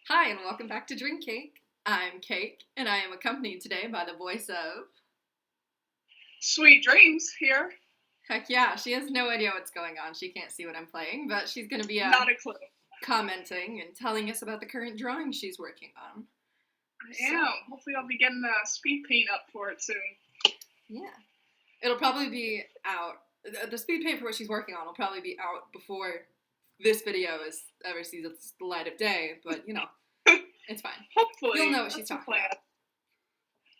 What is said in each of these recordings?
Hi, and welcome back to Drink Cake. I'm Cake, and I am accompanied today by the voice of. Sweet dreams here. Heck yeah, she has no idea what's going on. She can't see what I'm playing, but she's going to be Not a clue. commenting and telling us about the current drawing she's working on. I am. Hopefully, I'll be getting a speed paint up for it soon. Yeah. It'll probably be out. The speed paint for what she's working on will probably be out before this video ever sees the light of day, but it's fine. Hopefully. You'll know what she's talking about.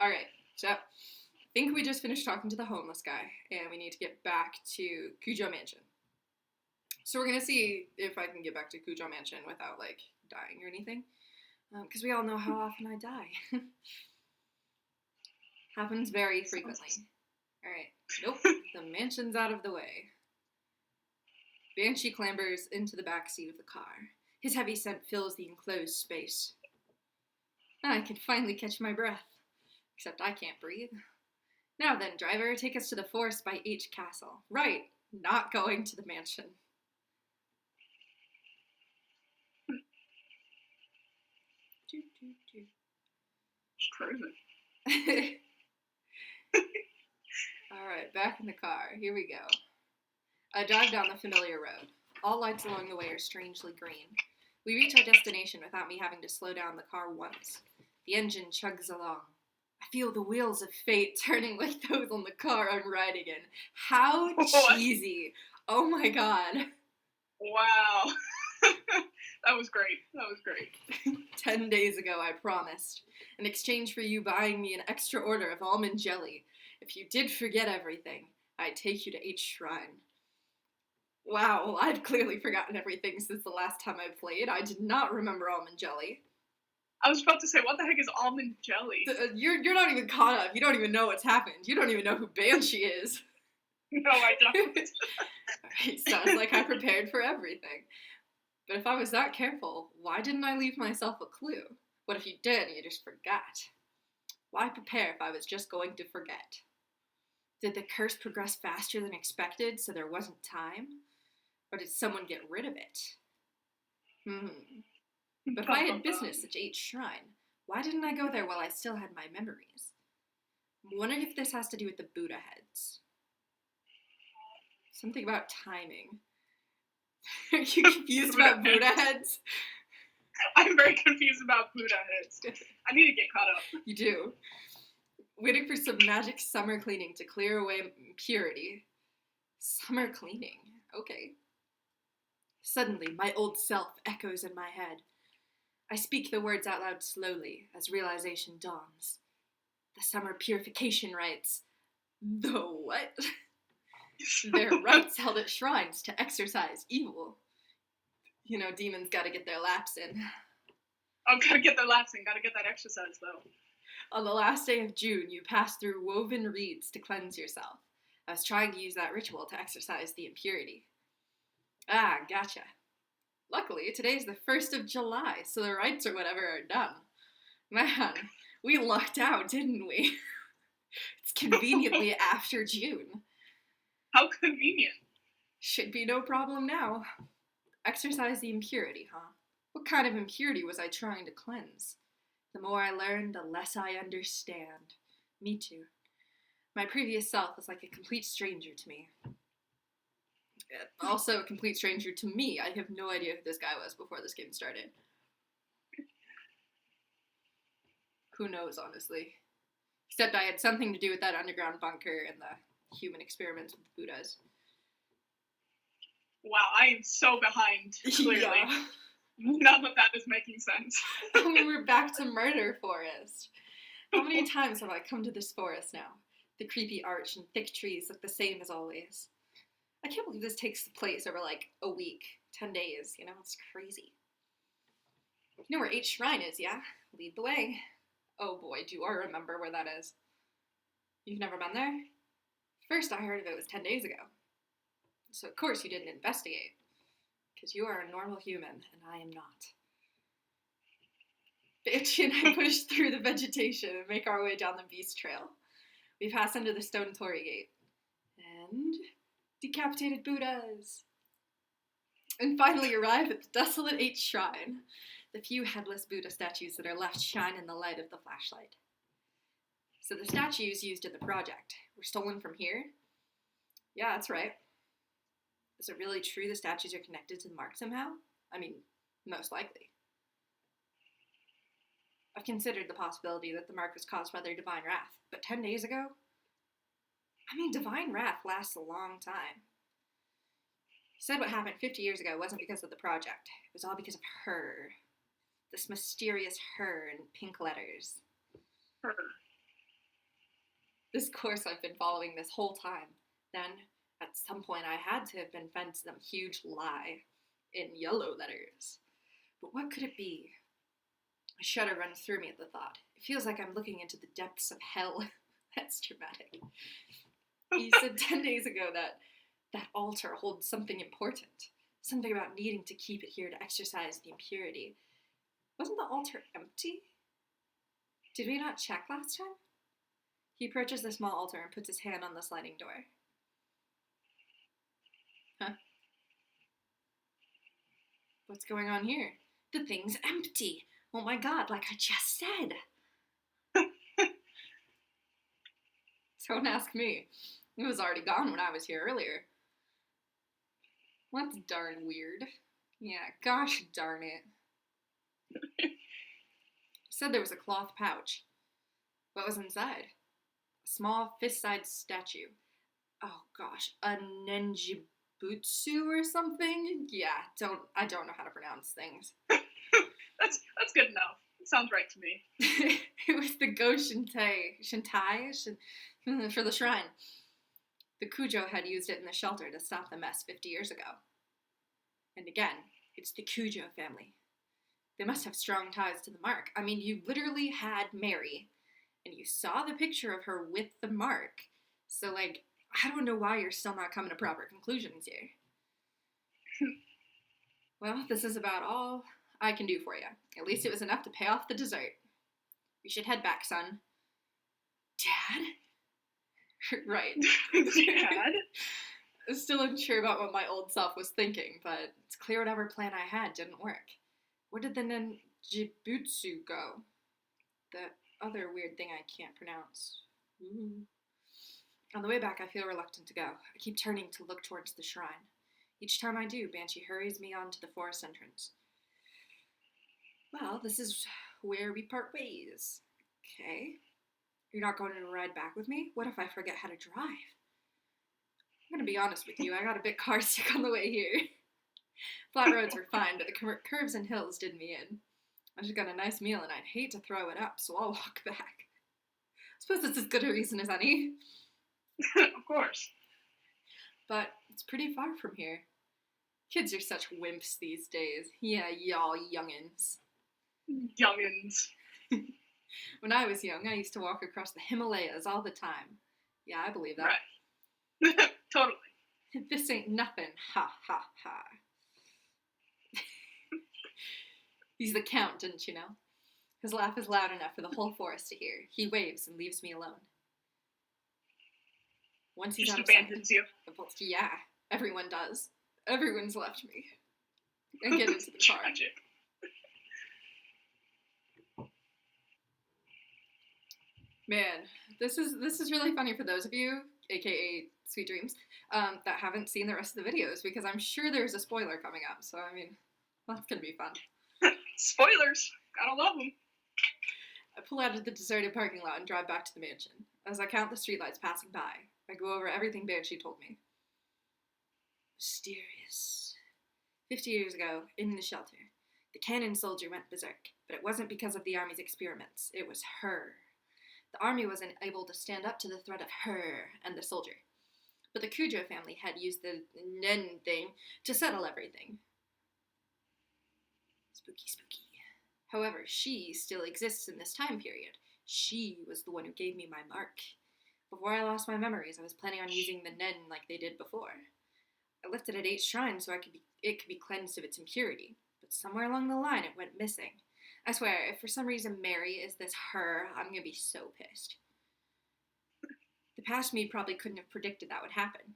Alright, so I think we just finished talking to the homeless guy, and we need to get back to Cujo Mansion. So we're going to see if I can get back to Cujo Mansion without, dying or anything. Because we all know how often I die. Happens very frequently. Alright, nope, the mansion's out of the way. Banshee clambers into the back seat of the car. His heavy scent fills the enclosed space. I can finally catch my breath. Except I can't breathe. Now then, driver, take us to the Forest by H Castle. Right, not going to the mansion. It's crazy. Alright, back in the car. Here we go. I drive down the familiar road. All lights along the way are strangely green. We reach our destination without me having to slow down the car once. The engine chugs along. I feel the wheels of fate turning like those on the car I'm riding in. How cheesy. Oh my god. Wow. That was great. 10 days ago, I promised. In exchange for you buying me an extra order of almond jelly. If you did forget everything, I'd take you to H Shrine. Wow, I've clearly forgotten everything since the last time I played. I did not remember almond jelly. I was about to say, what the heck is almond jelly? You're not even caught up. You don't even know what's happened. You don't even know who Banshee is. No, I don't. It sounds like I prepared for everything. But if I was that careful, why didn't I leave myself a clue? What if you did and you just forgot? Why prepare if I was just going to forget? Did the curse progress faster than expected, so there wasn't time? Or did someone get rid of it? But if I had business at H Shrine, why didn't I go there while I still had my memories? I'm wondering if this has to do with the Buddha heads. Something about timing. Are you confused about Buddha heads? I'm very confused about Buddha heads. I need to get caught up. You do. Waiting for some magic summer cleaning to clear away impurity. Summer cleaning? Okay. Suddenly, my old self echoes in my head. I speak the words out loud slowly as realization dawns. The summer purification rites. The what? They're rites held at shrines to exorcise evil. You know, demons gotta get their laps in. Oh, gotta get their laps in. Gotta get that exercise, though. On the last day of June, you pass through woven reeds to cleanse yourself. I was trying to use that ritual to exorcise the impurity. Ah, gotcha. Luckily, today's the 1st of July, so the rites or whatever are done. Man, we lucked out, didn't we? It's conveniently after June. How convenient. Should be no problem now. Exorcise the impurity, huh? What kind of impurity was I trying to cleanse? The more I learn, the less I understand. Me too. My previous self was like a complete stranger to me. Also a complete stranger to me. I have no idea who this guy was before this game started. Who knows, honestly. Except I had something to do with that underground bunker and the human experiments with the Buddhas. Wow, I am so behind, clearly. Yeah. None of that is making sense. We're back to Murder Forest. How many times have I come to this forest now? The creepy arch and thick trees look the same as always. I can't believe this takes place over a week, 10 days, it's crazy. You know where H Shrine is, yeah? Lead the way. Oh boy, do I remember where that is. You've never been there? First I heard of it was 10 days ago. So of course you didn't investigate. Because you are a normal human, and I am not. Banshee and I push through the vegetation and make our way down the beast trail. We pass under the stone torii gate. And decapitated Buddhas. And finally arrive at the desolate H Shrine. The few headless Buddha statues that are left shine in the light of the flashlight. So the statues used in the project were stolen from here? Yeah, that's right. Is it really true the statues are connected to the mark somehow? I mean, most likely. I've considered the possibility that the mark was caused by their divine wrath, but 10 days ago? I mean, divine wrath lasts a long time. He said what happened 50 years ago wasn't because of the project. It was all because of her. This mysterious her in pink letters. Her. This course I've been following this whole time. Then, at some point, I had to have been fed some huge lie in yellow letters. But what could it be? A shudder runs through me at the thought. It feels like I'm looking into the depths of hell. That's dramatic. You said 10 days ago that altar holds something important. Something about needing to keep it here to exorcise the impurity. Wasn't the altar empty? Did we not check last time? He approaches the small altar and puts his hand on the sliding door. Huh? What's going on here? The thing's empty. Oh my god, like I just said. Don't ask me. It was already gone when I was here earlier. That's darn weird. Yeah, gosh darn it. Said there was a cloth pouch. What was inside? A small fist-sized statue. Oh gosh, a Nenjibutsu or something? Yeah, I don't know how to pronounce things. That's good enough. It sounds right to me. It was the Go Shintai for the shrine. The Kujo had used it in the shelter to stop the mess 50 years ago. And again, it's the Kujo family. They must have strong ties to the mark. I mean, you literally had Mary, and you saw the picture of her with the mark. So, like, I don't know why you're still not coming to proper conclusions here. Well, this is about all I can do for you. At least it was enough to pay off the dessert. We should head back, son. Dad? Right. Dad? I'm still unsure about what my old self was thinking, but it's clear whatever plan I had didn't work. Where did the Nenjibutsu go? The other weird thing I can't pronounce. Ooh. On the way back, I feel reluctant to go. I keep turning to look towards the shrine. Each time I do, Banshee hurries me on to the forest entrance. Well, this is where we part ways. Okay. You're not going to ride back with me? What if I forget how to drive? I'm going to be honest with you, I got a bit car sick on the way here. Flat roads were fine, but the curves and hills did me in. I just got a nice meal and I'd hate to throw it up, so I'll walk back. I suppose it's as good a reason as any. Of course. But it's pretty far from here. Kids are such wimps these days. Yeah, y'all youngins. Youngins. When I was young, I used to walk across the Himalayas all the time. Yeah, I believe that. Right. Totally. This ain't nothing. Ha, ha, ha. He's the Count, didn't you know? His laugh is loud enough for the whole forest to hear. He waves and leaves me alone. Once he's Just out of sight, abandons you. yeah, everyone does. Everyone's left me. And get into the car. Tragic. Man, this is really funny for those of you, aka Sweet Dreams, that haven't seen the rest of the videos, because I'm sure there's a spoiler coming up, so I mean, well, that's gonna be fun. Spoilers. Gotta love them. I pull out of the deserted parking lot and drive back to the mansion. As I count the streetlights passing by, I go over everything Banshee told me. Mysterious. 50 years ago, in the shelter, the cannon soldier went berserk, but it wasn't because of the army's experiments. It was her. The army wasn't able to stand up to the threat of her and the soldier. But the Kujo family had used the Nen thing to settle everything. Spooky, spooky. However, she still exists in this time period. She was the one who gave me my mark. Before I lost my memories, I was planning on using the Nen like they did before. I left it at 8 shrines so it could be cleansed of its impurity. But somewhere along the line, it went missing. I swear, if for some reason Mary is this her, I'm gonna be so pissed. The past me probably couldn't have predicted that would happen.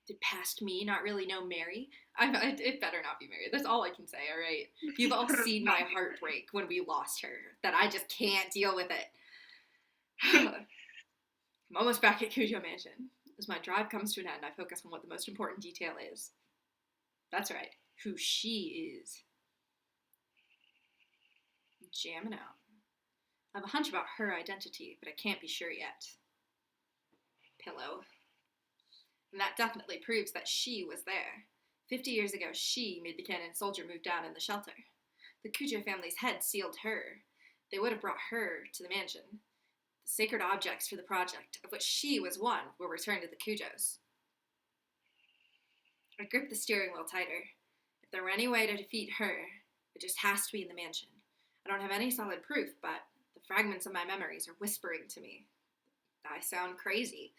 Did past me not really know Mary? It better not be Mary. That's all I can say, alright? You've all seen my heart break when we lost her, that I just can't deal with it. I'm almost back at Cujo Mansion. As my drive comes to an end, I focus on what the most important detail is. That's right, who she is. Jamming out. I have a hunch about her identity, but I can't be sure yet. Pillow. And that definitely proves that she was there. 50 years ago, she made the cannon soldier move down in the shelter. The Cujo family's head sealed her. They would have brought her to the mansion. The sacred objects for the project, of which she was one, were returned to the Cujos. I gripped the steering wheel tighter. If there were any way to defeat her, it just has to be in the mansion. I don't have any solid proof, but the fragments of my memories are whispering to me. I sound crazy.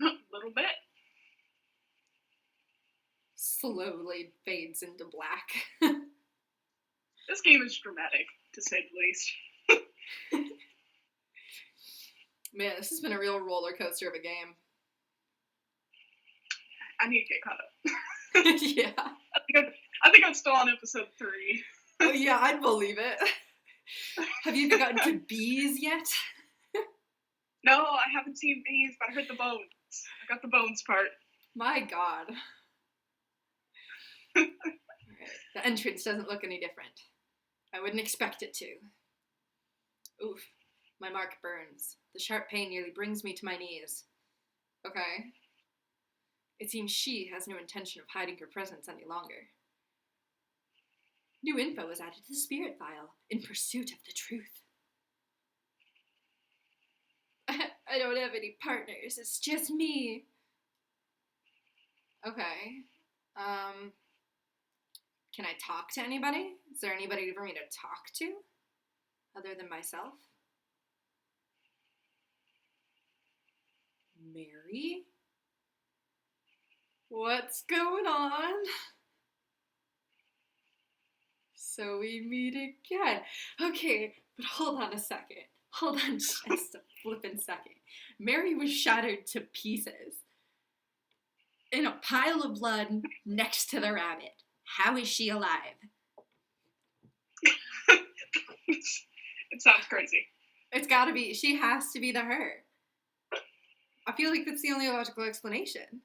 A little bit. Slowly fades into black. This game is dramatic, to say the least. Man, this has been a real roller coaster of a game. I need to get caught up. Yeah. I think I'm still on episode 3. Oh yeah, I'd believe it. Have you even gotten to bees yet? No, I haven't seen bees, but I heard the bones. I got the bones part. My god. Alright, the entrance doesn't look any different. I wouldn't expect it to. Oof, my mark burns. The sharp pain nearly brings me to my knees. Okay. It seems she has no intention of hiding her presence any longer. New info was added to the spirit file in pursuit of the truth. I don't have any partners. It's just me. Okay. Can I talk to anybody? Is there anybody for me to talk to? Other than myself? Mary? What's going on? So we meet again. Okay, but hold on a second. Hold on just a flippin' second. Mary was shattered to pieces in a pile of blood next to the rabbit. How is she alive? It sounds crazy. It's gotta be. She has to be the her. I feel like that's the only logical explanation.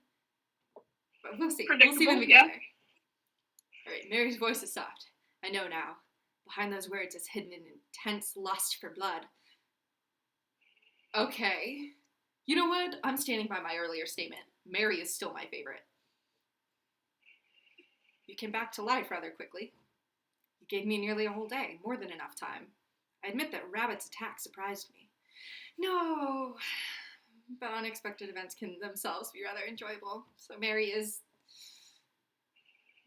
But we'll see. We'll see when we get there. Alright, Mary's voice is soft. I know now. Behind those words is hidden an intense lust for blood. Okay. You know what? I'm standing by my earlier statement. Mary is still my favorite. You came back to life rather quickly. You gave me nearly a whole day, more than enough time. I admit that Rabbit's attack surprised me. No, but unexpected events can themselves be rather enjoyable. So Mary is...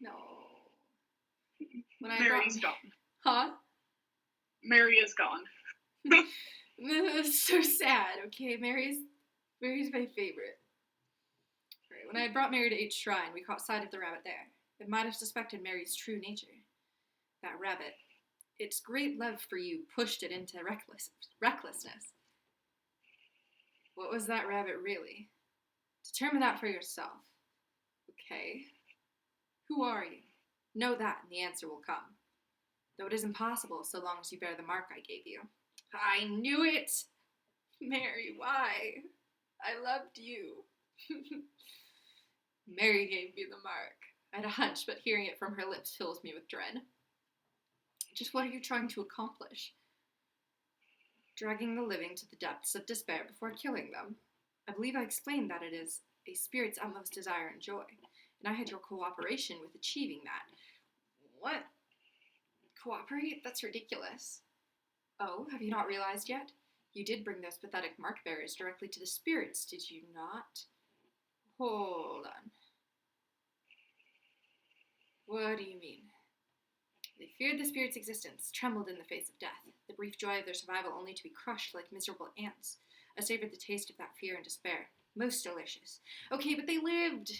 No. Mary's gone. Huh? Mary is gone. That's so sad. Okay, Mary's my favorite. Right, when I had brought Mary to H Shrine, we caught sight of the rabbit there. It might have suspected Mary's true nature. That rabbit, its great love for you pushed it into recklessness. What was that rabbit really? Determine that for yourself. Okay. Who are you? Know that, and the answer will come. Though it is impossible so long as you bear the mark I gave you. I knew it! Mary, why? I loved you. Mary gave me the mark. I had a hunch, but hearing it from her lips fills me with dread. Just what are you trying to accomplish? Dragging the living to the depths of despair before killing them. I believe I explained that it is a spirit's utmost desire and joy, and I had your cooperation with achieving that. What? Cooperate? That's ridiculous. Oh, have you not realized yet? You did bring those pathetic mark bearers directly to the spirits, did you not? Hold on. What do you mean? They feared the spirit's existence, trembled in the face of death, the brief joy of their survival only to be crushed like miserable ants. I savored the taste of that fear and despair. Most delicious. Okay, but they lived.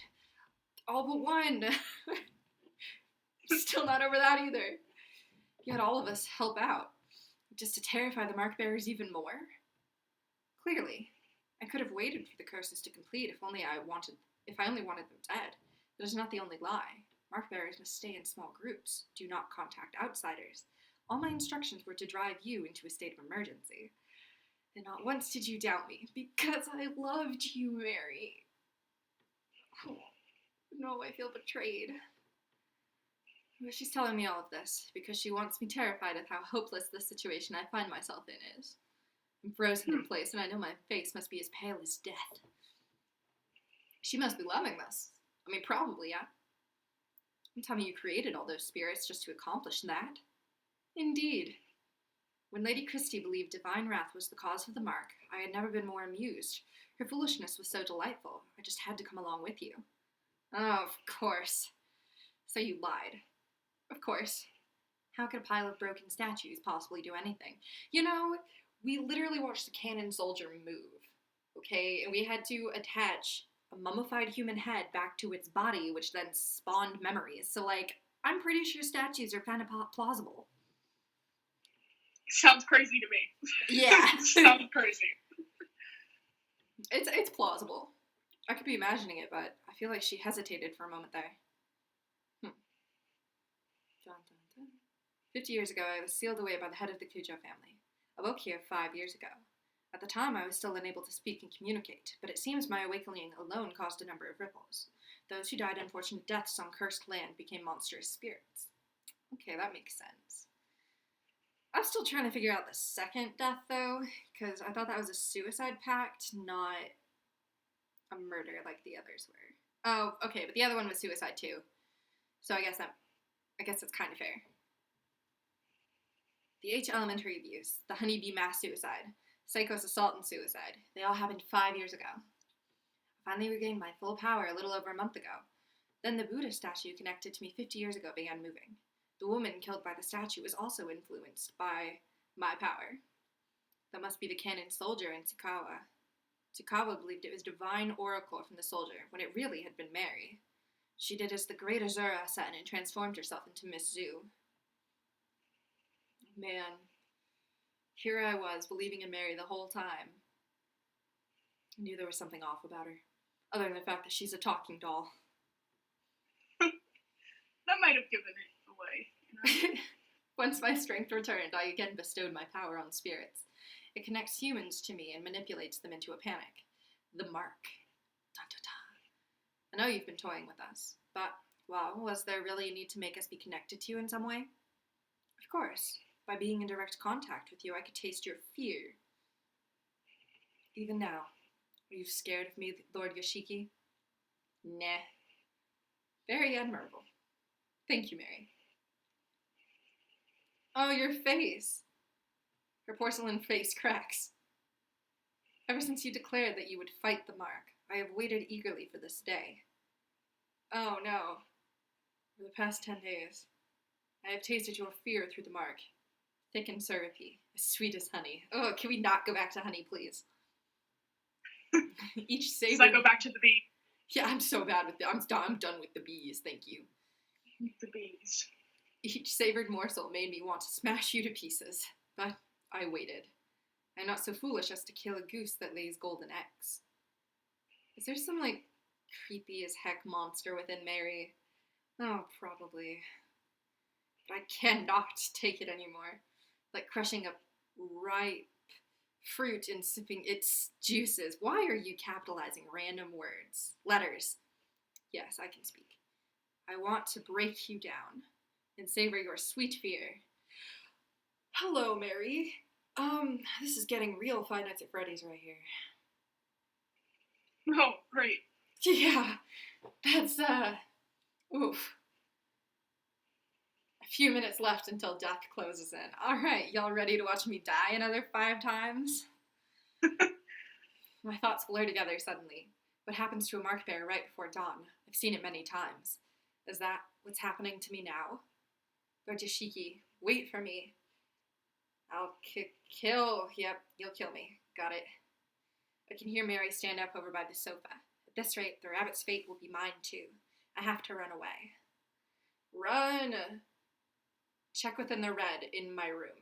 All but one. Still not over that either. You had all of us help out. Just to terrify the mark bearers even more? Clearly. I could have waited for the curses to complete if only I wanted If I only wanted them dead, that is not the only lie. Mark bearers must stay in small groups. Do not contact outsiders. All my instructions were to drive you into a state of emergency. And not once did you doubt me, because I loved you, Mary. Oh, no, I feel betrayed. But she's telling me all of this because she wants me terrified of how hopeless the situation I find myself in is. I'm frozen in place, and I know my face must be as pale as death. She must be loving this. I mean, probably, yeah. Don't tell me you created all those spirits just to accomplish that. Indeed. When Lady Christie believed divine wrath was the cause of the mark, I had never been more amused. Her foolishness was so delightful, I just had to come along with you. Oh, of course. So you lied. Of course. How could a pile of broken statues possibly do anything? You know, we literally watched the cannon soldier move, okay? And we had to attach a mummified human head back to its body, which then spawned memories. So, like, I'm pretty sure statues are kind of plausible. Sounds crazy to me. Yeah. Sounds crazy. It's plausible. I could be imagining it, but I feel like she hesitated for a moment there. Dun, dun, dun. 50 years ago, I was sealed away by the head of the Cujo family. I woke here 5 years ago. At the time, I was still unable to speak and communicate, but it seems my awakening alone caused a number of ripples. Those who died unfortunate deaths on cursed land became monstrous spirits. Okay, that makes sense. I'm still trying to figure out the second death, though, because I thought that was a suicide pact, not a murder like the others were. Oh, okay, but the other one was suicide, too. So I guess that's kind of fair. The H elementary abuse, the honeybee mass suicide, Psycho's assault and suicide, they all happened 5 years ago. I finally regained my full power a little over a month ago. Then the Buddha statue connected to me 50 years ago began moving. The woman killed by the statue was also influenced by my power. That must be the cannon soldier in Tsukawa. Tsukawa believed it was divine oracle from the soldier, when it really had been Mary. She did as the great Azura said and transformed herself into Miss Zoo. Man, here I was, believing in Mary the whole time. I knew there was something off about her, other than the fact that she's a talking doll. That might have given it away. You know? Once my strength returned, I again bestowed my power on spirits. It connects humans to me and manipulates them into a panic. The mark. Dun, dun, dun. I know you've been toying with us, but, well, was there really a need to make us be connected to you in some way? Of course. By being in direct contact with you, I could taste your fear. Even now, are you scared of me, Lord Yoshiki? Nah. Very admirable. Thank you, Mary. Oh, your face. Her porcelain face cracks. Ever since you declared that you would fight the mark, I have waited eagerly for this day. Oh, no. For the past 10 days, I have tasted your fear through the mark. Thick and syrupy, as sweet as honey. Oh, can we not go back to honey, please? Each savory... So I go back to the bee. Yeah, I'm so bad with I'm done with the bees, thank you. The bees. Each savored morsel made me want to smash you to pieces, but I waited. I'm not so foolish as to kill a goose that lays golden eggs. Is there some, like, creepy as heck monster within Mary? Oh, probably. But I cannot take it anymore. Like crushing up ripe fruit and sipping its juices. Why are you capitalizing random words? Letters. Yes, I can speak. I want to break you down and savor your sweet fear. Hello, Mary. This is getting real Five Nights at Freddy's right here. Oh, great. Yeah, that's, oof. A few minutes left until death closes in. Alright, y'all ready to watch me die another 5 times? My thoughts blur together suddenly. What happens to a mark bearer right before dawn? I've seen it many times. Is that what's happening to me now? Lord Yoshiki, wait for me. I'll kill. Yep, you'll kill me. Got it. I can hear Mary stand up over by the sofa. At this rate, the rabbit's fate will be mine too. I have to run away. Run! Check within the red in my room.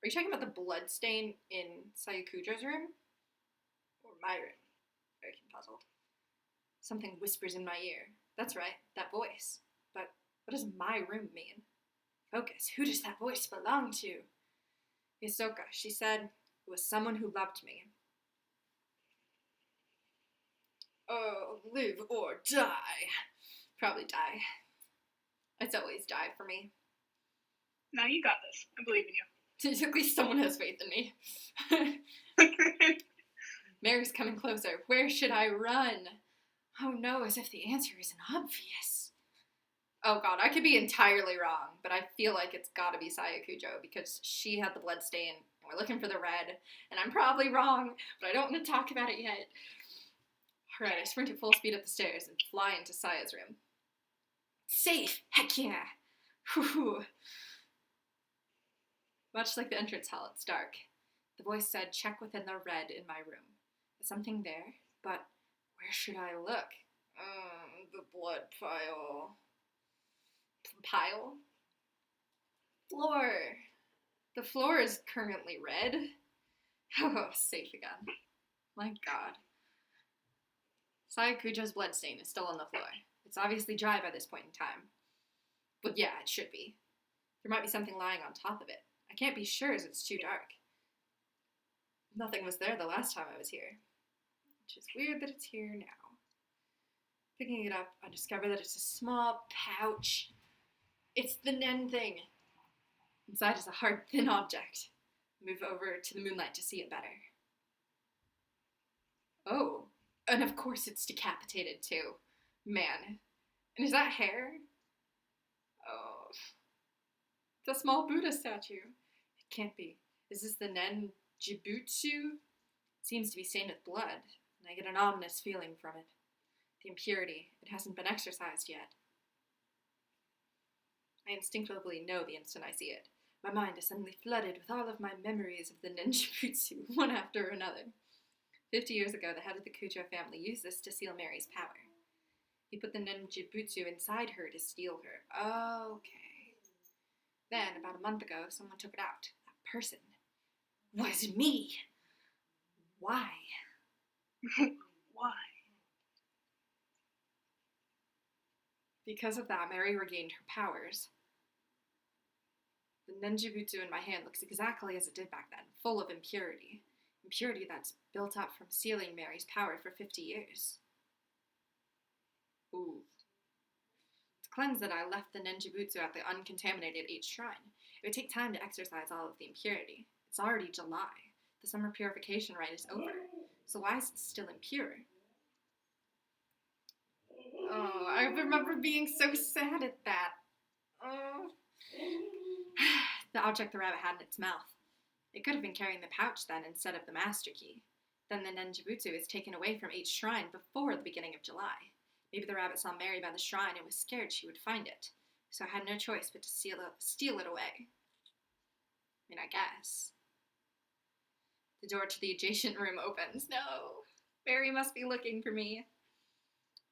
Are you talking about the blood stain in Sayukujo's room? Or my room? Very puzzled. Something whispers in my ear. That's right, that voice. But what does my room mean? Focus, who does that voice belong to? Hisoka, she said, it was someone who loved me. Oh, live or die. Probably die. It's always die for me. No, you got this. I believe in you. At least someone has faith in me. Mary's coming closer. Where should I run? Oh no, as if the answer isn't obvious. Oh god, I could be entirely wrong, but I feel like it's gotta be Sayakujo because she had the blood stain, and we're looking for the red, and I'm probably wrong, but I don't want to talk about it yet. Alright, I sprint at full speed up the stairs and fly into Saya's room. Safe! Heck yeah! Whew. Much like the entrance hall, it's dark. The voice said, check within the red in my room. Is something there? But where should I look? The blood pile. Pile? Floor. The floor is currently red. Oh, safe again. My god. Sayakujo's bloodstain is still on the floor. It's obviously dry by this point in time. But yeah, it should be. There might be something lying on top of it. I can't be sure as it's too dark. Nothing was there the last time I was here. Which is weird that it's here now. Picking it up, I discover that it's a small pouch. It's the Nen thing. Inside is a hard, thin object. Move over to the moonlight to see it better. Oh, and of course it's decapitated too. Man. And is that hair? Oh. It's a small Buddha statue. It can't be. Is this the Nen Jibutsu? It seems to be stained with blood, and I get an ominous feeling from it. The impurity. It hasn't been exorcised yet. I instinctively know the instant I see it. My mind is suddenly flooded with all of my memories of the Nenjutsu, one after another. 50 years ago, the head of the Kujo family used this to seal Mary's power. He put the Nenjutsu inside her to steal her. Okay. Then, about a month ago, someone took it out. That person was me. Why? Why? Because of that, Mary regained her powers. The Nenjutsu in my hand looks exactly as it did back then, full of impurity. Impurity that's built up from sealing Mary's power for 50 years. Ooh. To cleanse it, I left the Nenjutsu at the uncontaminated 8th shrine. It would take time to exorcise all of the impurity. It's already July. The summer purification rite is over. So why is it still impure? Oh, I remember being so sad at that. Oh. The object the rabbit had in its mouth. It could have been carrying the pouch then instead of the master key. Then the Nenjutsu is taken away from 8th shrine before the beginning of July. Maybe the rabbit saw Mary by the shrine and was scared she would find it. So I had no choice but to steal it away. I mean, I guess. The door to the adjacent room opens. No! Mary must be looking for me.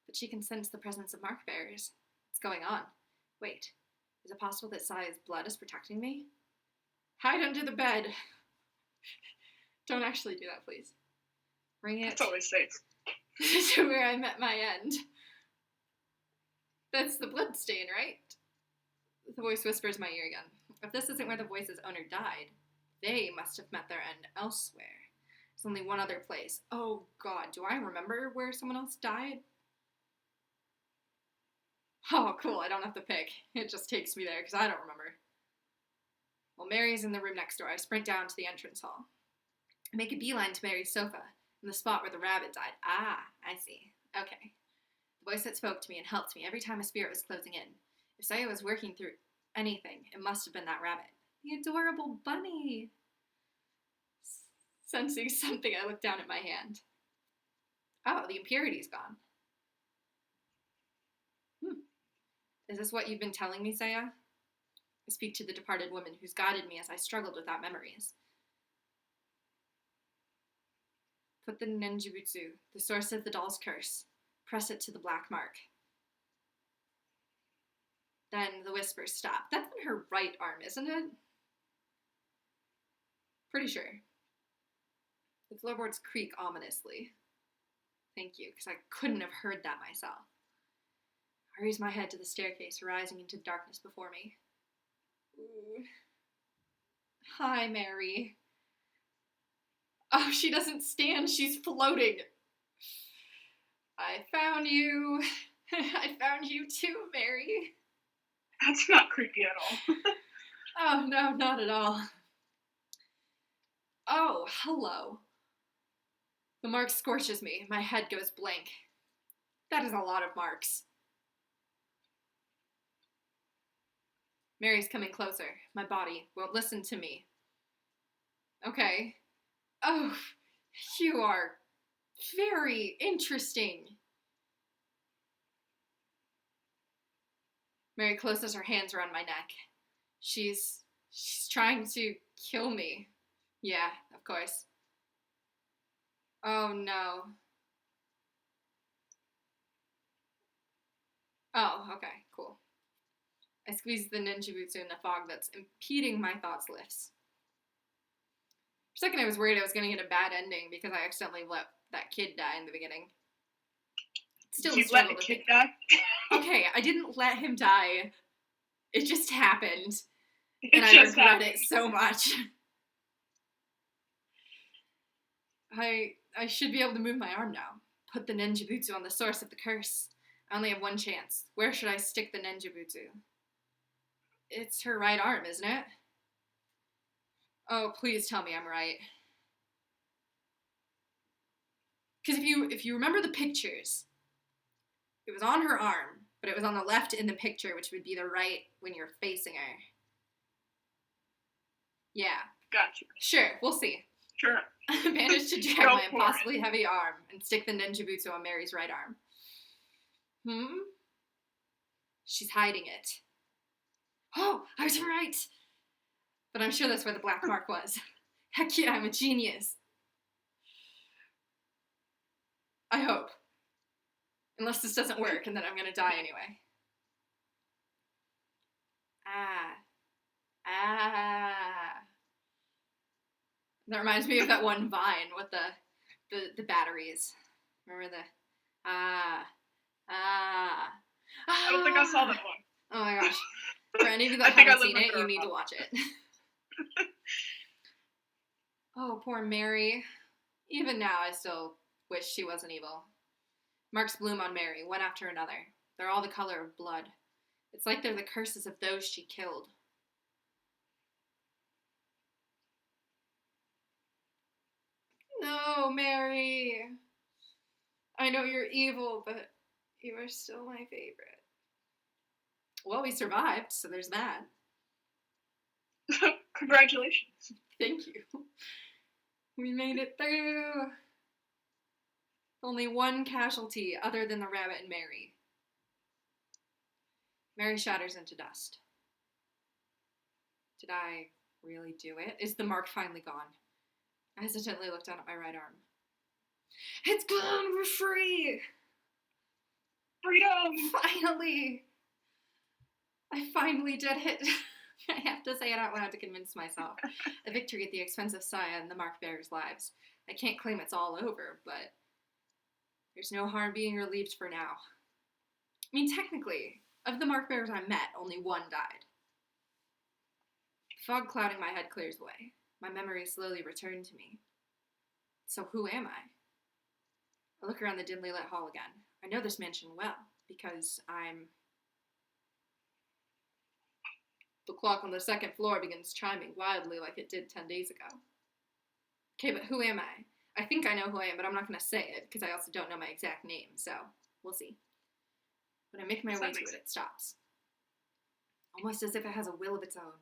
But she can sense the presence of mark bearers. What's going on? Wait, is it possible that Saya's blood is protecting me? Hide under the bed. Don't actually do that, please. Bring it It's always safe. to where I met my end. That's the blood stain, right? The voice whispers in my ear again. If this isn't where the voice's owner died, they must have met their end elsewhere. There's only one other place. Oh god, do I remember where someone else died? Oh, cool, I don't have to pick. It just takes me there, because I don't remember. While Mary's in the room next door, I sprint down to the entrance hall. I make a beeline to Mary's sofa, in the spot where the rabbit died. Ah, I see. Okay. The voice that spoke to me and helped me every time a spirit was closing in. If Saya was working through anything, it must have been that rabbit. The adorable bunny! Sensing something, I look down at my hand. Oh, the impurity's gone. Is this what you've been telling me, Saya? I speak to the departed woman who's guided me as I struggled without memories. Put the Nenjutsu, the source of the doll's curse. Press it to the black mark. Then the whispers stop. That's in her right arm, isn't it? Pretty sure. The floorboards creak ominously. Thank you, because I couldn't have heard that myself. I raised my head to the staircase, rising into the darkness before me. Ooh. Hi, Mary. Oh, she doesn't stand, she's floating. I found you. I found you too, Mary. That's not creepy at all. Oh, no, not at all. Oh, hello. The mark scorches me. My head goes blank. That is a lot of marks. Mary's coming closer. My body won't listen to me. Okay. Oh, you are very interesting. Mary closes her hands around my neck. She's trying to kill me. Yeah, of course. Oh no. Oh, okay, cool. I squeeze the ninjutsu in the fog that's impeding my thoughts lifts. For a second I was worried I was going to get a bad ending because I accidentally let that kid die in the beginning. Still you let the kid die? Okay, I didn't let him die. It just happened. And I regret it so much. I should be able to move my arm now. Put the ninjutsu on the source of the curse. I only have one chance. Where should I stick the ninjutsu? It's her right arm, isn't it? Oh, please tell me I'm right. Because if you remember the pictures, it was on her arm, but it was on the left in the picture, which would be the right when you're facing her. Yeah. Gotcha. Sure, we'll see. Sure. I managed to drag my impossibly heavy arm and stick the ninjutsu on Mary's right arm. She's hiding it. Oh, I was right! But I'm sure that's where the black mark was. Heck yeah, I'm a genius. I hope. Unless this doesn't work, and then I'm gonna die anyway. That reminds me of that one Vine with the batteries. Remember the I don't think I saw that one. Oh my gosh. For any of you that haven't seen it, you need to watch it. Oh, poor Mary. Even now, I still wish she wasn't evil. Marks bloom on Mary, one after another. They're all the color of blood. It's like they're the curses of those she killed. No, Mary. I know you're evil, but you are still my favorite. Well, we survived, so there's that. Congratulations. Thank you. We made it through. Only one casualty other than the rabbit and Mary. Mary shatters into dust. Did I really do it? Is the mark finally gone? I hesitantly looked down at my right arm. It's gone! We're free! Freedom! Finally! I finally did it. I have to say it out loud to convince myself. A victory at the expense of Saya and the Mark Bearers' lives. I can't claim it's all over, but there's no harm being relieved for now. I mean, technically, of the Mark Bearers I met, only one died. The fog clouding my head clears away. My memories slowly return to me. So who am I? I look around the dimly lit hall again. I know this mansion well, because I'm... The clock on the second floor begins chiming wildly like it did 10 days ago. Okay, but who am I? I think I know who I am, but I'm not going to say it, because I also don't know my exact name, so we'll see. When I make my way to it, it stops. Almost as if it has a will of its own.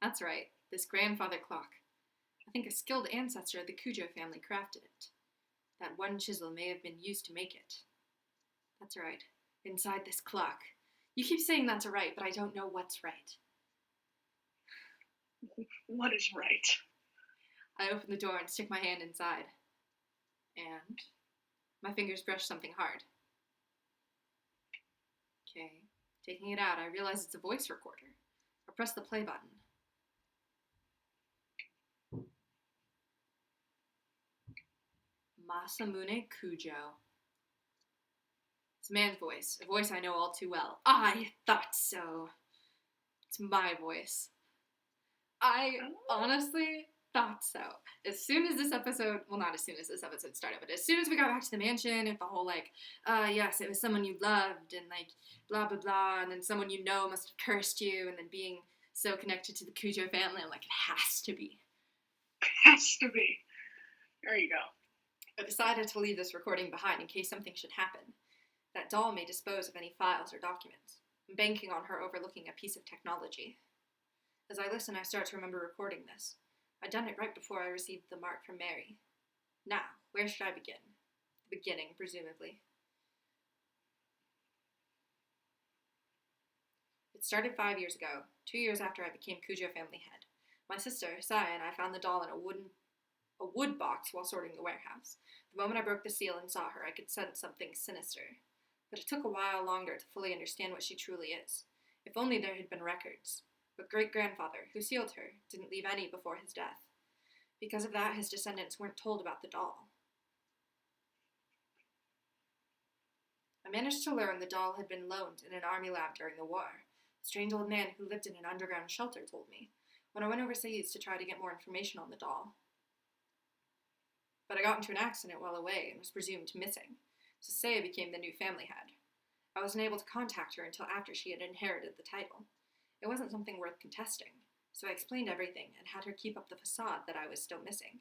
That's right, this grandfather clock. I think a skilled ancestor of the Cujo family crafted it. That one chisel may have been used to make it. That's right, inside this clock. You keep saying that's right, but I don't know what's right. What is right? I open the door and stick my hand inside. And my fingers brush something hard. Okay, taking it out, I realize it's a voice recorder. I press the play button. Masamune Kujo. It's a man's voice, a voice I know all too well. I thought so. It's my voice. I honestly thought so. As soon as this episode, well, not as soon as this episode started, but as soon as we got back to the mansion and the whole, like, yes, it was someone you loved, and, like, blah, blah, blah, and then someone you know must have cursed you, and then being so connected to the Kujo family, I'm like, it has to be. Has to be. There you go. I decided to leave this recording behind in case something should happen. That doll may dispose of any files or documents. I'm banking on her overlooking a piece of technology. As I listen, I start to remember recording this. I'd done it right before I received the mark from Mary. Now, where should I begin? The beginning, presumably. It started 5 years ago, 2 years after I became Kujo family head. My sister, Saya, and I found the doll in a wood box while sorting the warehouse. The moment I broke the seal and saw her, I could sense something sinister. But it took a while longer to fully understand what she truly is. If only there had been records. But great-grandfather, who sealed her, didn't leave any before his death. Because of that, his descendants weren't told about the doll. I managed to learn the doll had been loaned in an army lab during the war. A strange old man who lived in an underground shelter told me, when I went overseas to try to get more information on the doll. But I got into an accident while away and was presumed missing, so Saya became the new family head. I wasn't able to contact her until after she had inherited the title. It wasn't something worth contesting, so I explained everything and had her keep up the facade that I was still missing.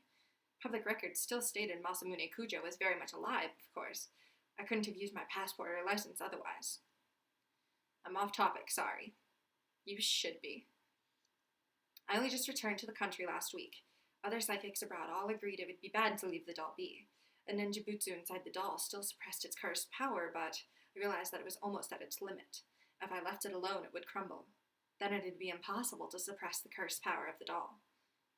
Public records still stated Masamune Kujo was very much alive, of course. I couldn't have used my passport or license otherwise. I'm off topic, sorry. You should be. I only just returned to the country last week. Other psychics abroad all agreed it would be bad to leave the doll be. A ninjutsu inside the doll still suppressed its cursed power, but I realized that it was almost at its limit. If I left it alone, it would crumble. Then it'd be impossible to suppress the cursed power of the doll.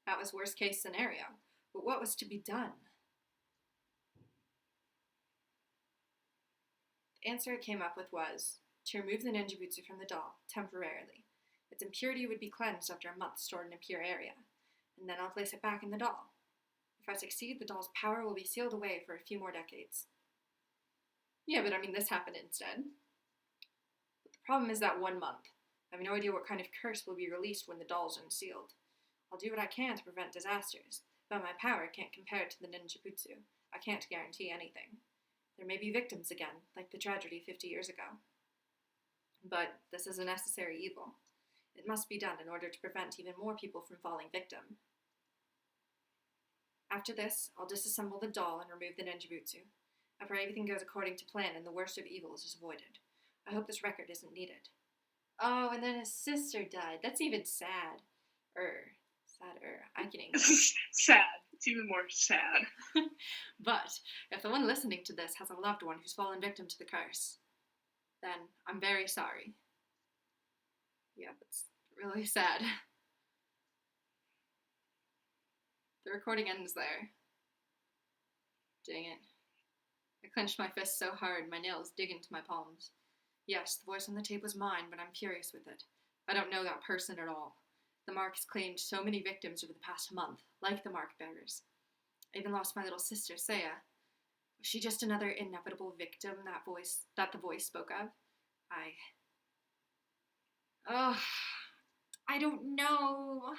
That was worst case scenario, but what was to be done? The answer I came up with was to remove the ninjutsu from the doll, temporarily. Its impurity would be cleansed after a month stored in a pure area, and then I'll place it back in the doll. If I succeed, the doll's power will be sealed away for a few more decades. Yeah, but I mean, this happened instead. But the problem is that 1 month. I have no idea what kind of curse will be released when the doll's unsealed. I'll do what I can to prevent disasters, but my power can't compare to the ninjutsu. I can't guarantee anything. There may be victims again, like the tragedy 50 years ago. But this is a necessary evil. It must be done in order to prevent even more people from falling victim. After this, I'll disassemble the doll and remove the ninjutsu. I pray everything goes according to plan and the worst of evils is avoided. I hope this record isn't needed. Oh, and then his sister died. That's even sad. Sadder. I'm kidding. Sad. It's even more sad. But if the one listening to this has a loved one who's fallen victim to the curse, then I'm very sorry. Yeah, that's really sad. The recording ends there. Dang it. I clenched my fist so hard, my nails dig into my palms. Yes, the voice on the tape was mine, but I'm furious with it. I don't know that person at all. The mark has claimed so many victims over the past month, like the mark bearers. I even lost my little sister, Saya. Was she just another inevitable victim that the voice spoke of? I don't know.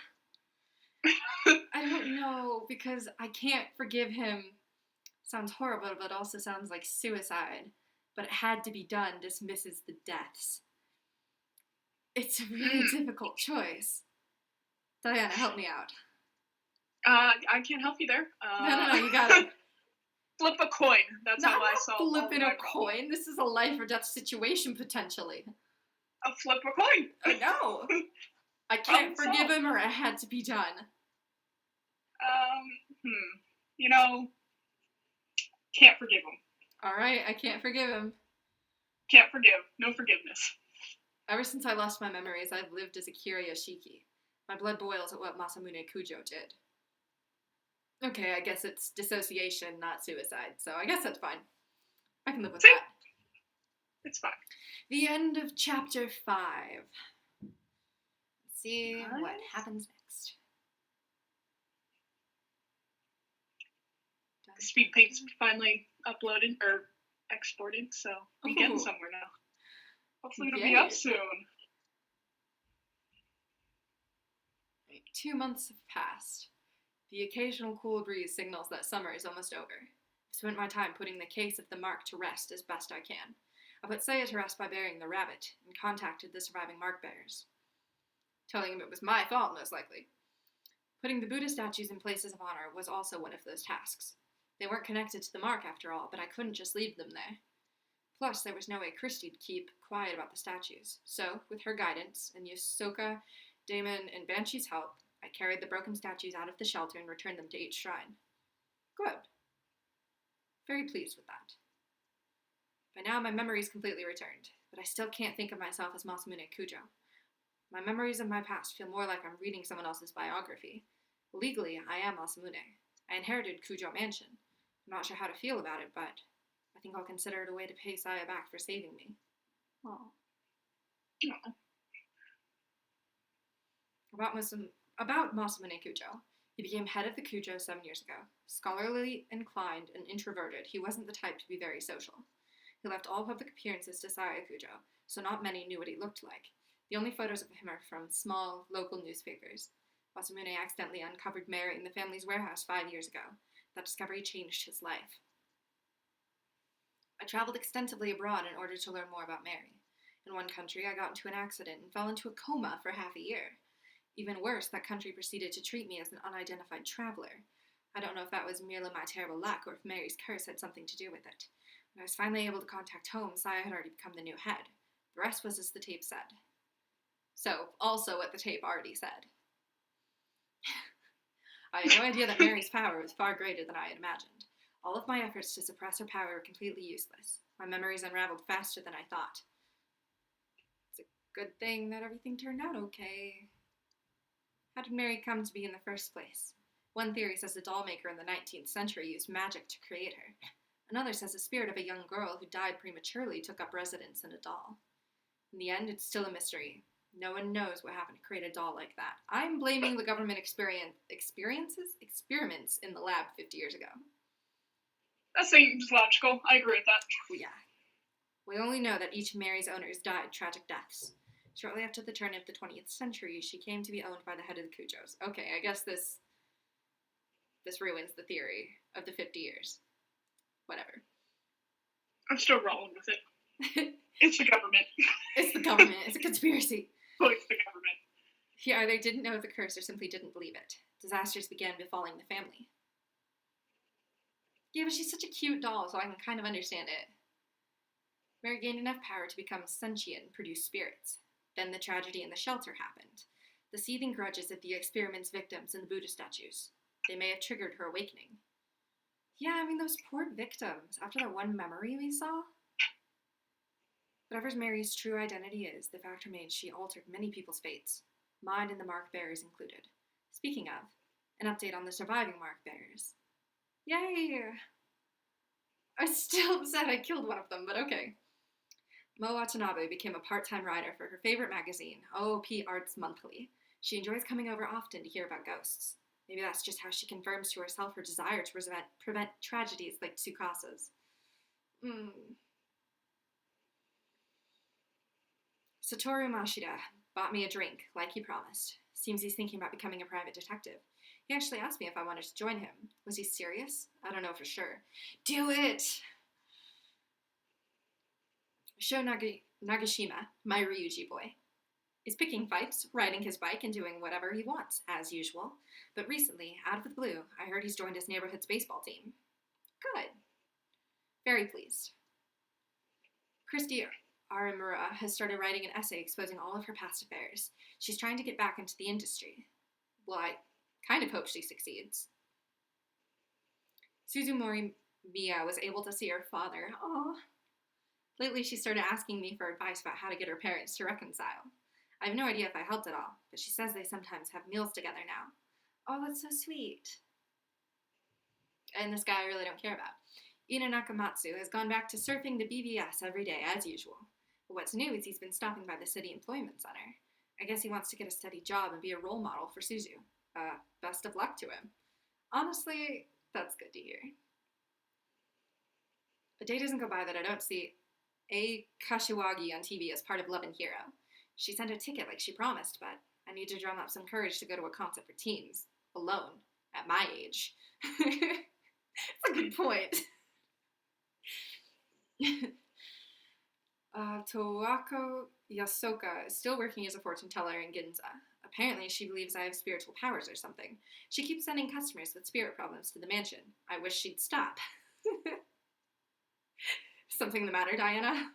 I don't know, because I can't forgive him. Sounds horrible, but also sounds like suicide. But it had to be done, dismisses the deaths. It's a really difficult choice. Diana, help me out. I can't help you there. No, you gotta. Flip a coin. That's how I solve all flipping my a coin. This is a life or death situation, potentially. A flip a coin. I know. I can't forgive him, or it had to be done. You know, can't forgive him. Alright, I can't forgive him. Can't forgive. No forgiveness. Ever since I lost my memories, I've lived as a Kiryu-shiki. My blood boils at what Masamune Kujo did. Okay, I guess it's dissociation, not suicide, so I guess that's fine. I can live with that. It's fine. The end of chapter 5. Let's see what happens next. The speed paint's finally uploaded or exported, so we're getting Ooh. somewhere now. Hopefully it'll Yay. be up soon. 2 months have passed. The occasional cool breeze signals that summer is almost over. I've spent my time putting the case of the mark to rest as best I can. I put Saya to rest by burying the rabbit, and contacted the surviving mark bearers. Telling him it was my fault, most likely. Putting the Buddha statues in places of honor was also one of those tasks. They weren't connected to the mark after all, but I couldn't just leave them there. Plus, there was no way Christie'd keep quiet about the statues. So, with her guidance, and Yosoka, Damon, and Banshee's help, I carried the broken statues out of the shelter and returned them to each shrine. Good. Very pleased with that. By now, my memory's completely returned, but I still can't think of myself as Masamune Kujo. My memories of my past feel more like I'm reading someone else's biography. Legally, I am Masamune. I inherited Kujo Mansion. I'm not sure how to feel about it, but I think I'll consider it a way to pay Saya back for saving me. Aww. About Masamune Kujo. He became head of the Kujo 7 years ago. Scholarly inclined and introverted, he wasn't the type to be very social. He left all public appearances to Saya Kujo, so not many knew what he looked like. The only photos of him are from small, local newspapers. Masamune accidentally uncovered Mary in the family's warehouse 5 years ago. That discovery changed his life. I traveled extensively abroad in order to learn more about Mary. In one country, I got into an accident and fell into a coma for half a year. Even worse, that country proceeded to treat me as an unidentified traveler. I don't know if that was merely my terrible luck or if Mary's curse had something to do with it. When I was finally able to contact home, Saya had already become the new head. The rest was as the tape said. So, also what the tape already said. I had no idea that Mary's power was far greater than I had imagined. All of my efforts to suppress her power were completely useless. My memories unraveled faster than I thought. It's a good thing that everything turned out okay. How did Mary come to be in the first place? One theory says a doll maker in the 19th century used magic to create her. Another says the spirit of a young girl who died prematurely took up residence in a doll. In the end, it's still a mystery. No one knows what happened to create a doll like that. I'm blaming the government experiments in the lab 50 years ago. That seems logical. I agree with that. Well, yeah. We only know that each of Mary's owners died tragic deaths. Shortly after the turn of the 20th century, she came to be owned by the head of the Kujos. Okay, I guess this ruins the theory of the 50 years. Whatever. I'm still rolling with it. It's the government. It's the government. It's a conspiracy. Oh, it's the government. Yeah, they didn't know the curse or simply didn't believe it. Disasters began befalling the family. Yeah, but she's such a cute doll, so I can kind of understand it. Mary gained enough power to become sentient and produce spirits. Then the tragedy in the shelter happened. The seething grudges of the experiment's victims and the Buddha statues. They may have triggered her awakening. Yeah, I mean, those poor victims, after that one memory we saw. Whatever Mary's true identity is, the fact remains she altered many people's fates, mine and the mark bearers included. Speaking of, an update on the surviving mark bearers. Yay! I'm still upset I killed one of them, but okay. Mo Watanabe became a part-time writer for her favorite magazine, OOP Arts Monthly. She enjoys coming over often to hear about ghosts. Maybe that's just how she confirms to herself her desire to prevent tragedies like Tsukasa's. Satoru Mashida bought me a drink, like he promised. Seems he's thinking about becoming a private detective. He actually asked me if I wanted to join him. Was he serious? I don't know for sure. Do it! Sho Nagashima, my Ryuji boy, is picking fights, riding his bike, and doing whatever he wants, as usual. But recently, out of the blue, I heard he's joined his neighborhood's baseball team. Good. Very pleased. Christy Arimura has started writing an essay exposing all of her past affairs. She's trying to get back into the industry. Well, I kind of hope she succeeds. Suzumori Miya was able to see her father. Aww. Lately, she started asking me for advice about how to get her parents to reconcile. I have no idea if I helped at all, but she says they sometimes have meals together now. Oh, that's so sweet. And this guy I really don't care about. Ina Nakamatsu has gone back to surfing the BBS every day, as usual. But what's new is he's been stopping by the City Employment Center. I guess he wants to get a steady job and be a role model for Suzu. Best of luck to him. Honestly, that's good to hear. A day doesn't go by that I don't see A. Kashiwagi on TV as part of Love and Hero. She sent a ticket like she promised, but I need to drum up some courage to go to a concert for teens, alone, at my age. That's a good point. Towako Yasoka is still working as a fortune teller in Ginza. Apparently, she believes I have spiritual powers or something. She keeps sending customers with spirit problems to the mansion. I wish she'd stop. Something the matter, Diana?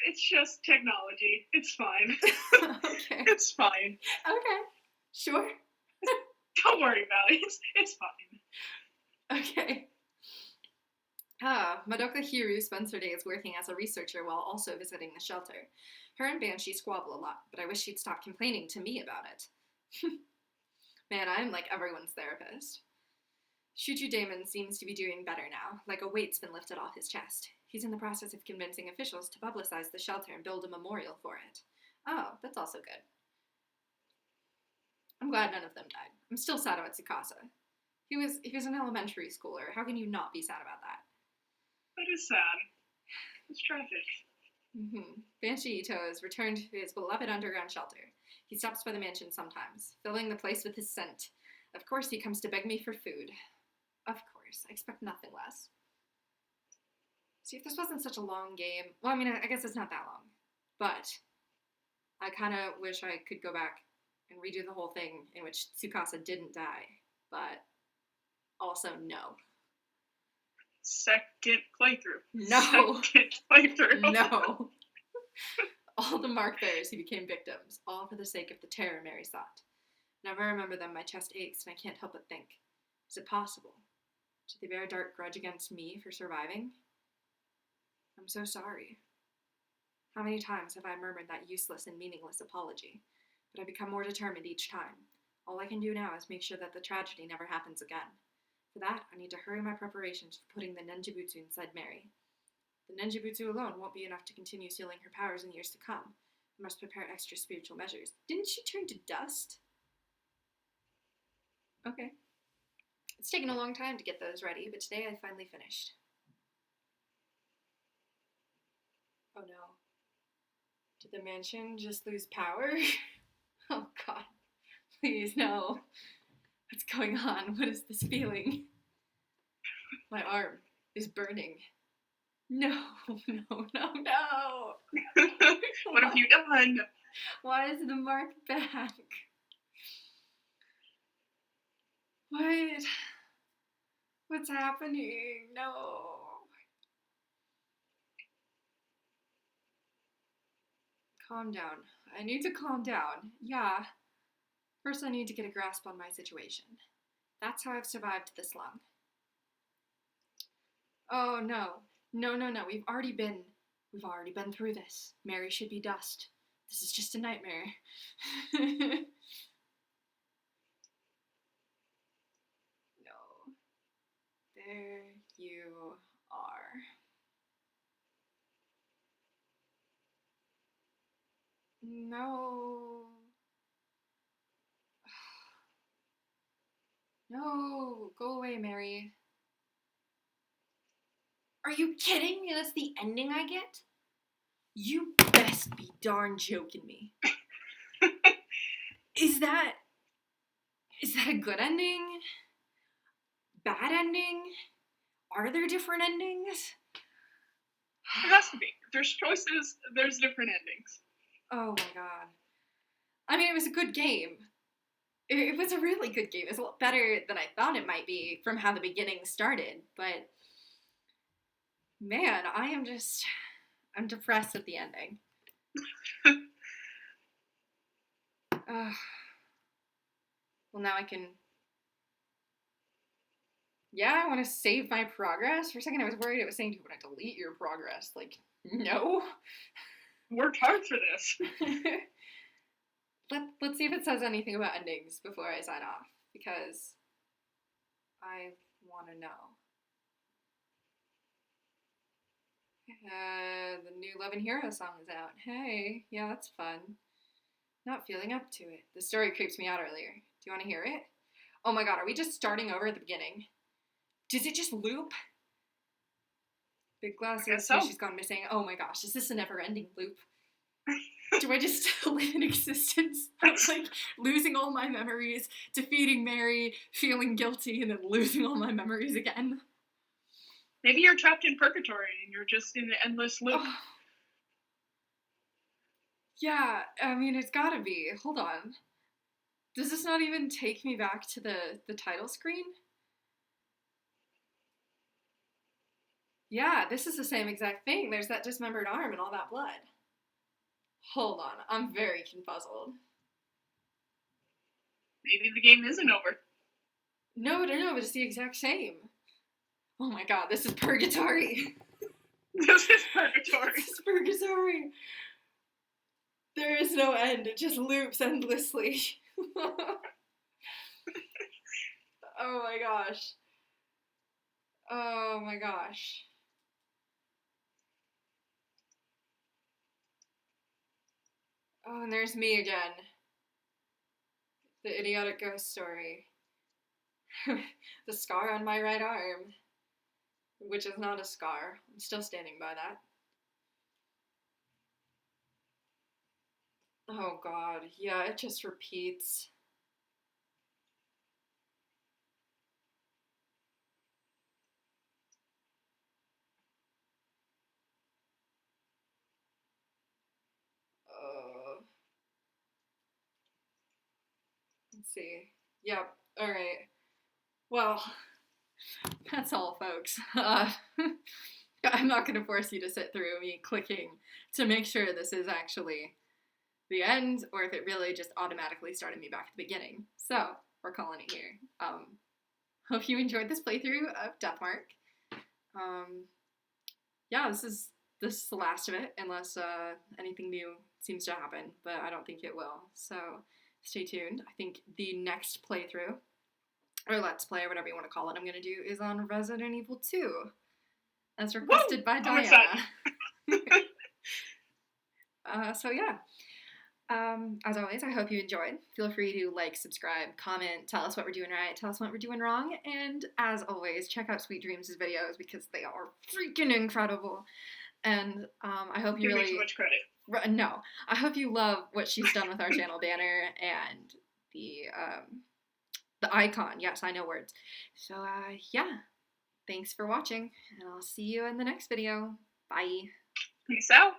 It's just technology. It's fine. Okay. It's fine. Okay. Sure. Don't worry about it. It's fine. Okay. Madoka Hiru spends her days working as a researcher while also visiting the shelter. Her and Banshee squabble a lot, but I wish she'd stop complaining to me about it. Man, I'm like everyone's therapist. Shuju Daemon seems to be doing better now, like a weight's been lifted off his chest. He's in the process of convincing officials to publicize the shelter and build a memorial for it. Oh, that's also good. I'm glad none of them died. I'm still sad about Tsukasa. He was an elementary schooler. How can you not be sad about that? That is sad. It's tragic. Banshee Ito has returned to his beloved underground shelter. He stops by the mansion sometimes, filling the place with his scent. Of course, he comes to beg me for food. Of course, I expect nothing less. See, if this wasn't such a long game, well, I mean, I guess it's not that long, but I kind of wish I could go back and redo the whole thing in which Tsukasa didn't die, but also no. Second playthrough. No. Second playthrough. No. All the Mark bearers who became victims, all for the sake of the terror Mary sought. Whenever I remember them, my chest aches and I can't help but think, is it possible? Did they bear a dark grudge against me for surviving? I'm so sorry. How many times have I murmured that useless and meaningless apology? But I become more determined each time. All I can do now is make sure that the tragedy never happens again. For that, I need to hurry my preparations for putting the Nenjibutsu inside Mary. The Nenjibutsu alone won't be enough to continue sealing her powers in years to come. I must prepare extra spiritual measures. Didn't she turn to dust? Okay. It's taken a long time to get those ready, but today I finally finished. Oh no. Did the mansion just lose power? Oh god. Please, no. What's going on? What is this feeling? My arm is burning. No. What have you done? Why is the mark back? What? What's happening? No. Calm down. I need to calm down. Yeah. First, I need to get a grasp on my situation. That's how I've survived this long. Oh, no. No. We've already been through this. Mary should be dust. This is just a nightmare. No. There you are. No. No, go away, Mary. Are you kidding me? That's the ending I get? You best be darn joking me. Is that a good ending? Bad ending? Are there different endings? There has to be. If there's choices, there's different endings. Oh my god. I mean, it was a good game. It was a really good game. It was a lot better than I thought it might be from how the beginning started, but man, I'm depressed at the ending. Well, now I can... Yeah, I want to save my progress. For a second, I was worried it was saying, do you want to delete your progress? Like, no. Worked hard for this. Let's see if it says anything about endings before I sign off, because I want to know. The new Love and Hero song is out. Hey, yeah, that's fun. Not feeling up to it. The story creeped me out earlier. Do you want to hear it? Oh my god, are we just starting over at the beginning? Does it just loop? Big glasses. Guess so. She's gone missing. Oh my gosh, is this a never-ending loop? Do I just live in existence of like losing all my memories, defeating Mary, feeling guilty, and then losing all my memories again? Maybe you're trapped in purgatory and you're just in an endless loop. Oh. Yeah, I mean, it's gotta be. Hold on. Does this not even take me back to the title screen? Yeah, this is the same exact thing. There's that dismembered arm and all that blood. Hold on, I'm very confuzzled. Maybe the game isn't over. No, but it's the exact same. Oh my god, this is purgatory. This is purgatory. This is purgatory. There is no end. It just loops endlessly. Oh my gosh. Oh my gosh. Oh, and there's me again. The idiotic ghost story. The scar on my right arm. Which is not a scar. I'm still standing by that. Oh god, yeah, it just repeats. Let's see. Yep, alright. Well, that's all, folks. I'm not going to force you to sit through me clicking to make sure this is actually the end, or if it really just automatically started me back at the beginning. So, we're calling it here. Hope you enjoyed this playthrough of Deathmark. Yeah, this is the last of it, unless anything new seems to happen, but I don't think it will. So, stay tuned. I think the next playthrough, or Let's Play, or whatever you want to call it, I'm going to do is on Resident Evil 2, as requested by Diana. So yeah. As always, I hope you enjoyed. Feel free to like, subscribe, comment, tell us what we're doing right, tell us what we're doing wrong, and as always, check out Sweet Dreams' videos because they are freaking incredible. And I hope you really... too much credit. No. I hope you love what she's done with our channel banner and the icon. Yes, I know words. So, yeah. Thanks for watching, and I'll see you in the next video. Bye. Peace out.